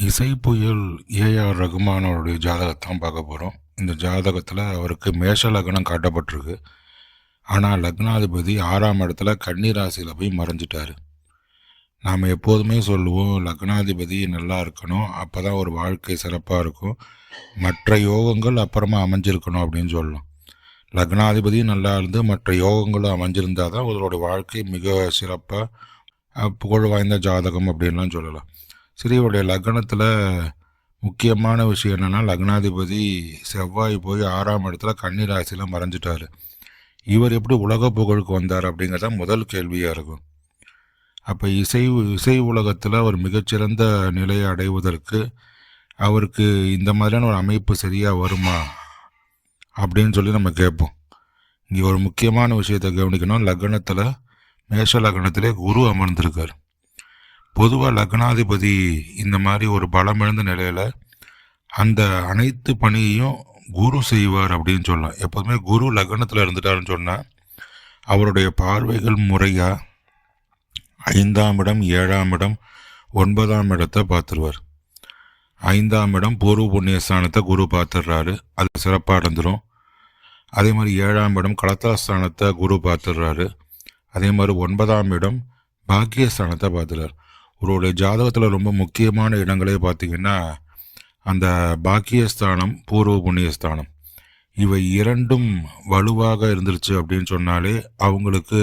இசை புயல் ஏஆர் ரகுமான் அவருடைய ஜாதகத்தான் பார்க்க போகிறோம். இந்த ஜாதகத்தில் அவருக்கு மேஷ லக்னம் காட்டப்பட்டிருக்கு. ஆனால் லக்னாதிபதி 6ஆம் இடத்துல கன்னி ராசியில் போய் மறைஞ்சிட்டாரு. நாம் எப்போதுமே சொல்லுவோம், லக்னாதிபதி நல்லா இருக்கணும், அப்போ தான் ஒரு வாழ்க்கை சிறப்பாக இருக்கும், மற்ற யோகங்கள் அப்புறமா அமைஞ்சிருக்கணும் அப்படின்னு சொல்லலாம். லக்னாதிபதியும் நல்லா இருந்து மற்ற யோகங்களும் அமைஞ்சிருந்தால் தான் ஒருவருடைய வாழ்க்கை மிக சிறப்பாக புகழ் வாய்ந்த ஜாதகம் அப்படின்லாம் சொல்லலாம். சரி, இவருடைய லக்னத்தில் முக்கியமான விஷயம் என்னென்னா, லக்னாதிபதி செவ்வாய் போய் 6ஆம் இடத்துல கன்னி ராசியில் மறைஞ்சிட்டார். இவர் எப்படி உலக புகழுக்கு வந்தார் அப்படிங்கிறத முதல் கேள்வியாக இருக்கும். அப்போ இசை உலகத்தில் அவர் மிகச்சிறந்த நிலையை அடைவதற்கு அவருக்கு இந்த மாதிரியான ஒரு அமைப்பு சரியாக வருமா அப்படின்னு சொல்லி நம்ம கேட்போம். இங்கே ஒரு முக்கியமான விஷயத்தை கவனிக்கணும். லக்னத்தில் மேஷ லக்னத்திலே குரு அமர்ந்திருக்கார். பொதுவாக லக்னாதிபதி இந்த மாதிரி ஒரு பலமிழந்த நிலையில் அந்த அனைத்து பணியையும் குரு செய்வார் அப்படின்னு சொல்லலாம். எப்போதுமே குரு லக்னத்தில் இருந்துட்டாருன்னு சொன்னால் அவருடைய பார்வைகள் முறையாக 5ஆம் இடம், 7ஆம் இடம், 9ஆம் இடத்தை பார்த்துருவார். 5ஆம் இடம் பூர்வ புண்ணியஸ்தானத்தை குரு பார்த்துடுறாரு, அது சிறப்பாக இருந்துடும். அதே மாதிரி 7ஆம் இடம் கலத்திரஸ்தானத்தை குரு பார்த்துடுறாரு. அதே மாதிரி 9ஆம் இடம் பாக்கியஸ்தானத்தை பார்த்துறாரு. ஒருவருடைய ஜாதகத்தில் ரொம்ப முக்கியமான இடங்களே பார்த்திங்கன்னா அந்த பாக்கியஸ்தானம், பூர்வ புண்ணியஸ்தானம், இவை இரண்டும் வலுவாக இருந்துருச்சு அப்படின்னு சொன்னாலே அவங்களுக்கு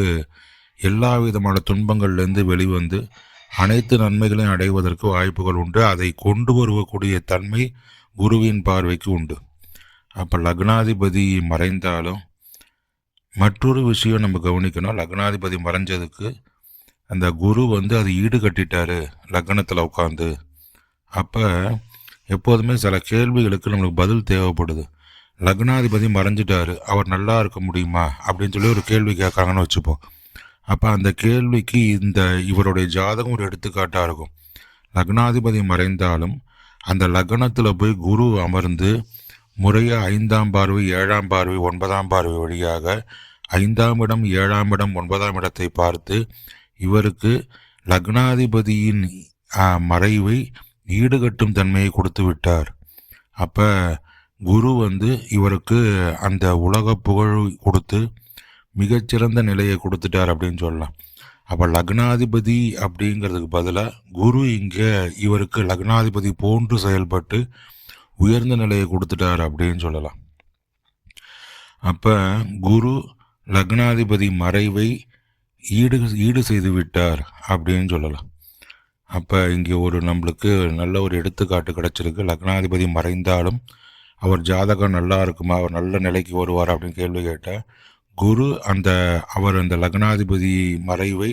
எல்லா விதமான துன்பங்கள்லேருந்து வெளிவந்து அனைத்து நன்மைகளையும் அடைவதற்கு வாய்ப்புகள் உண்டு. அதை கொண்டு வருவக்கூடிய தன்மை குருவின் பார்வைக்கு உண்டு. அப்போ லக்னாதிபதி மறைந்தாலும் மற்றொரு விஷயம் நம்ம கவனிக்கணும். லக்னாதிபதி மறைஞ்சதுக்கு அந்த குரு அது ஈடு கட்டிட்டாரு லக்னத்தில் உட்காந்து. அப்போ எப்போதுமே சில கேள்விகளுக்கு நம்மளுக்கு பதில் தேவைப்படுது. லக்னாதிபதி மறைஞ்சிட்டாரு, அவர் நல்லா இருக்க முடியுமா அப்படின்னு சொல்லி ஒரு கேள்வி கேட்குறாங்கன்னு வச்சுப்போம். அப்போ அந்த கேள்விக்கு இவருடைய ஜாதகம் ஒரு எடுத்துக்காட்டாக இருக்கும். லக்னாதிபதி மறைந்தாலும் அந்த லக்னத்தில் போய் குரு அமர்ந்து முறையாக 5ஆம் பார்வை, 7ஆம் பார்வை, 9ஆம் பார்வை வழியாக 5ஆம் இடம், 7ஆம் இடம், 9ஆம் இடத்தை பார்த்து இவருக்கு லக்னாதிபதியின் மறைவை ஈடுகட்டும் தன்மையை கொடுத்து விட்டார். அப்போ குரு இவருக்கு அந்த உலக புகழ் கொடுத்து மிகச்சிறந்த நிலையை கொடுத்துட்டார் அப்படின்னு சொல்லலாம். அப்போ லக்னாதிபதி அப்படிங்கிறதுக்கு பதிலாக குரு இங்கே இவருக்கு லக்னாதிபதி போன்று செயல்பட்டு உயர்ந்த நிலையை கொடுத்துட்டார் அப்படின்னு சொல்லலாம். அப்போ குரு லக்னாதிபதி மறைவை ஈடு செய்து விட்டார் அப்படின்னு சொல்லலாம். அப்போ இங்கே நம்மளுக்கு நல்ல ஒரு எடுத்துக்காட்டு கிடச்சிருக்கு. லக்னாதிபதி மறைந்தாலும் அவர் ஜாதகம் நல்லா இருக்குமா, அவர் நல்ல நிலைக்கு வருவார் அப்படின்னு கேள்வி கேட்டால் குரு அவர் அந்த லக்னாதிபதி மறைவை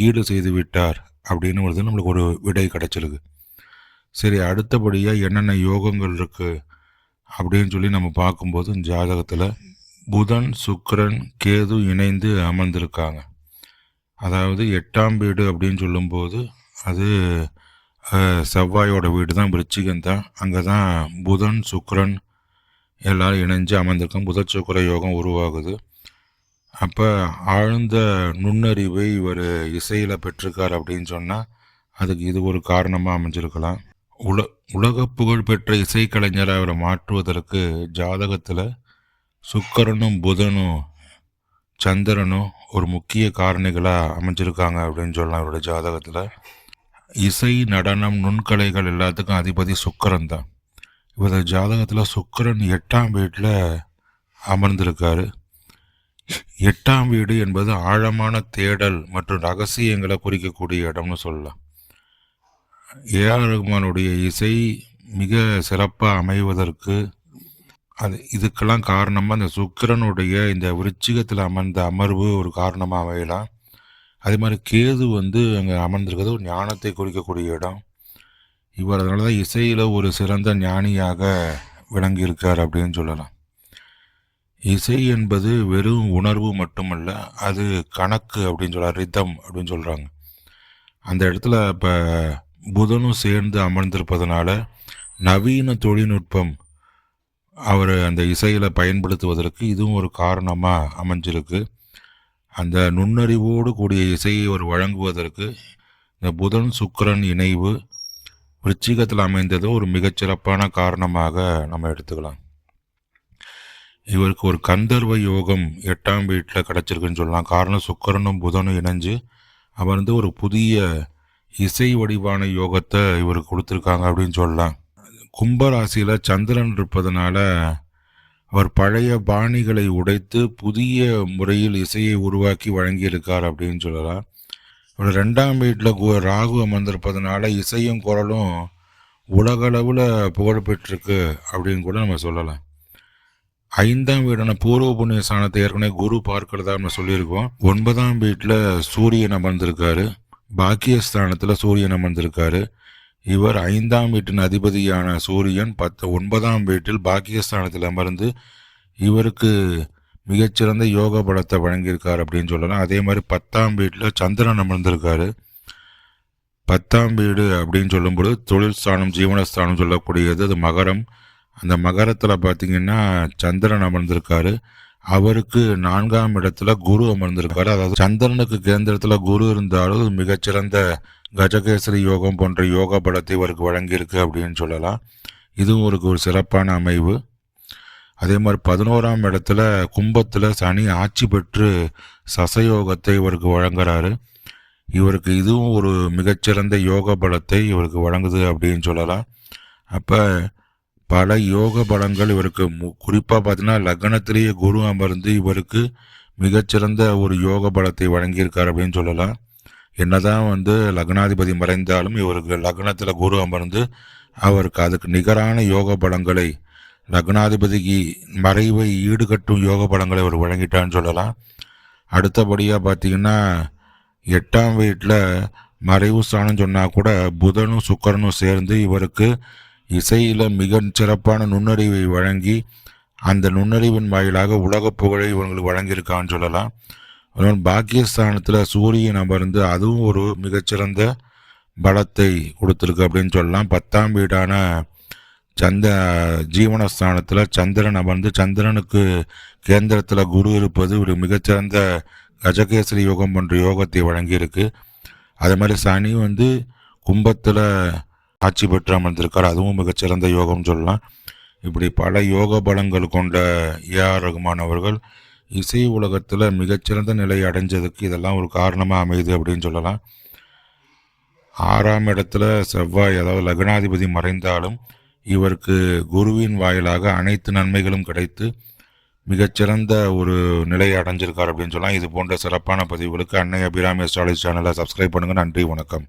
ஈடு செய்து விட்டார் அப்படின்னு நம்மளுக்கு ஒரு விடை கிடச்சிருக்கு. சரி, அடுத்தபடியாக என்னென்ன யோகங்கள் இருக்குது அப்படின்னு சொல்லி நம்ம பார்க்கும்போது ஜாதகத்தில் புதன், சுக்கிரன், கேது இணைந்து அமர்ந்திருக்காங்க. அதாவது 8ஆம் வீடு அப்படின்னு சொல்லும்போது அது செவ்வாயோட வீடு தான், விருச்சிகம் தான். அங்கே தான் புதன், சுக்கிரன் எல்லோரும் இணைஞ்சு அமர்ந்திருக்கோம். புத சுக்கிர யோகம் உருவாகுது. அப்போ ஆழ்ந்த நுண்ணறிவை இவர் இசையில் பெற்றிருக்கார் அப்படின்னு சொன்னால் அதுக்கு இது ஒரு காரணமாக அமைஞ்சிருக்கலாம். உலக புகழ் பெற்ற இசைக்கலைஞரை அவரை மாற்றுவதற்கு ஜாதகத்தில் சுக்கிரனும் புதனும் சந்திரனும் ஒரு முக்கிய காரணிகளாக அமைஞ்சிருக்காங்க அப்படின்னு சொல்லலாம். அவருடைய ஜாதகத்தில் இசை, நடனம், நுண்கலைகள் எல்லாத்துக்கும் அதிபதி சுக்கிரன் தான். இவரது ஜாதகத்தில் சுக்கிரன் 8ஆம் வீட்டில் அமர்ந்திருக்காரு. 8ஆம் வீடு என்பது ஆழமான தேடல் மற்றும் ரகசியங்களை குறிக்கக்கூடிய இடம்னு சொல்லலாம். ஏஆர் ரகுமானுடைய இசை மிக சிறப்பாக அமைவதற்கு இதுக்கெல்லாம் காரணமாக இந்த சுக்கிரனுடைய இந்த விருச்சிகத்தில் அமர்ந்த அமர்வு ஒரு காரணமாக அமையலாம். அதே மாதிரி கேது அங்கே அமர்ந்திருக்கிறது ஒரு ஞானத்தை குறிக்கக்கூடிய இடம். இவர் அதனால தான் இசையில் ஒரு சிறந்த ஞானியாக விளங்கியிருக்கார் அப்படின்னு சொல்லலாம். இசை என்பது வெறும் உணர்வு மட்டுமல்ல, அது கணக்கு அப்படின்னு சொல்கிறார், ரிதம் அப்படின்னு சொல்கிறாங்க. அந்த இடத்துல இப்போ புதனும் சேர்ந்து அமர்ந்திருப்பதனால நவீன தொழில்நுட்பம் அவர் அந்த இசையில் பயன்படுத்துவதற்கு இதுவும் ஒரு காரணமாக அமைஞ்சிருக்கு. அந்த நுண்ணறிவோடு கூடிய இசையை அவர் வழங்குவதற்கு இந்த புதன் சுக்கிரன் இணைவு விருச்சிகத்தில் அமைந்தது ஒரு மிகச்சிறப்பான காரணமாக நம்ம எடுத்துக்கலாம். இவருக்கு ஒரு கந்தர்வ யோகம் 8ஆம் வீட்டில் கிடச்சிருக்குன்னு சொல்லலாம். காரணம் சுக்கிரனும் புதனும் இணைஞ்சு அமர்ந்து ஒரு புதிய இசை வடிவான யோகத்தை இவருக்கு கொடுத்துருக்காங்க அப்படின்னு சொல்லலாம். கும்பராசியில் சந்திரன் இருப்பதனால அவர் பழைய பாணிகளை உடைத்து புதிய முறையில் இசையை உருவாக்கி வழங்கியிருக்கார் அப்படின்னு சொல்லலாம். இவர் 2ஆம் வீட்டில் ராகு அமர்ந்திருப்பதனால இசையும் குரலும் உலகளவில் புகழ்பெற்றிருக்கு அப்படின்னு கூட நம்ம சொல்லலாம். 5ஆம் வீடான பூர்வ புண்ணிய ஸ்தானத்தை ஏற்கனவே குரு பார்க்கிறதா நம்ம சொல்லியிருக்கோம். 9ஆம் வீட்டில் சூரியன் அமர்ந்திருக்காரு. பாக்கியஸ்தானத்தில் சூரியன் அமர்ந்திருக்காரு. இவர் 5ஆம் வீட்டின் அதிபதியான சூரியன் 9ஆம் வீட்டில் பாக்கியஸ்தானத்தில் அமர்ந்து இவருக்கு மிகச்சிறந்த யோக பலத்தை வழங்கியிருக்கார் அப்படின்னு சொல்லலாம். அதே மாதிரி 10ஆம் வீட்டில் சந்திரன் அமர்ந்திருக்காரு. 10ஆம் வீடு அப்படின்னு சொல்லும்போது தொழில் ஸ்தானம், ஜீவனஸ்தானம் சொல்லக்கூடியது அது மகரம். அந்த மகரத்தில் பார்த்திங்கன்னா சந்திரன் அமர்ந்திருக்காரு. அவருக்கு 4ஆம் இடத்துல குரு அமர்ந்திருக்காரு. அதாவது சந்திரனுக்கு கேந்திரத்தில் குரு இருந்தாலும் மிகச்சிறந்த கஜகேசரி யோகம் போன்ற யோக பலத்தை இவருக்கு வழங்கியிருக்கு அப்படின்னு சொல்லலாம். இதுவும் ஒரு சிறப்பான அமைவு. அதே மாதிரி 11ஆம் இடத்துல கும்பத்தில் சனி ஆட்சி பெற்று சசயோகத்தை இவருக்கு வழங்குறாரு. இவருக்கு இதுவும் ஒரு மிகச்சிறந்த யோக பலத்தை இவருக்கு வழங்குது அப்படின்னு சொல்லலாம். அப்போ பல யோக பலங்கள் இவருக்கு குறிப்பாக பார்த்தீங்கன்னா லக்னத்திலேயே குரு அமர்ந்து இவருக்கு மிகச்சிறந்த ஒரு யோக பலத்தை வழங்கியிருக்கார் அப்படின்னு சொல்லலாம். என்னதான் லக்னாதிபதி மறைந்தாலும் இவருக்கு லக்னத்தில் குரு அமர்ந்து அவருக்கு அதுக்கு நிகரான யோக பலங்களை, லக்னாதிபதிக்கு மறைவை ஈடுகட்டும் யோக பலங்களை அவர் வழங்கிட்டான்னு சொல்லலாம். அடுத்தபடியாக பார்த்தீங்கன்னா 8ஆம் வீட்டில் மறைவு ஸ்தானம் சொன்னால் கூட புதனும் சுக்கிரனும் சேர்ந்து இவருக்கு இசையில் மிக சிறப்பான நுண்ணறிவை வழங்கி அந்த நுண்ணறிவின் வாயிலாக உலக புகழை இவங்களுக்கு வழங்கியிருக்கான்னு சொல்லலாம். பாக்கியஸ்தானத்தில் சூரியன் அமர்ந்து அதுவும் ஒரு மிகச்சிறந்த பலத்தை கொடுத்துருக்கு அப்படின்னு சொல்லலாம். 10ஆம் வீடான ஜீவனஸ்தானத்தில் சந்திரன் அமர்ந்து சந்திரனுக்கு கேந்திரத்தில் குரு இருப்பது ஒரு மிகச்சிறந்த கஜகேசரி யோகம் போன்ற யோகத்தை வழங்கியிருக்கு. அதே மாதிரி சனி கும்பத்தில் ஆட்சி பெற்று அமர்ந்திருக்கார். அதுவும் மிகச்சிறந்த யோகம் சொல்லலாம். இப்படி பல யோக பலங்கள் கொண்ட ஏஆர் ரகுமான் அவர்கள் இசை உலகத்தில் மிகச்சிறந்த நிலை அடைஞ்சதுக்கு இதெல்லாம் ஒரு காரணமாக அமையுது அப்படின்னு சொல்லலாம். 6ஆம் இடத்துல செவ்வாய், அதாவது லக்னாதிபதி மறைந்தாலும் இவருக்கு குருவின் வாயிலாக அனைத்து நன்மைகளும் கிடைத்து மிகச்சிறந்த ஒரு நிலையை அடைஞ்சிருக்கார் அப்படின்னு சொல்லலாம். இது போன்ற சிறப்பான பதிவுகளுக்கு அன்னை அபிராமி அஸ்ட்ராலஜி சேனலை சப்ஸ்கிரைப் பண்ணுங்கள். நன்றி, வணக்கம்.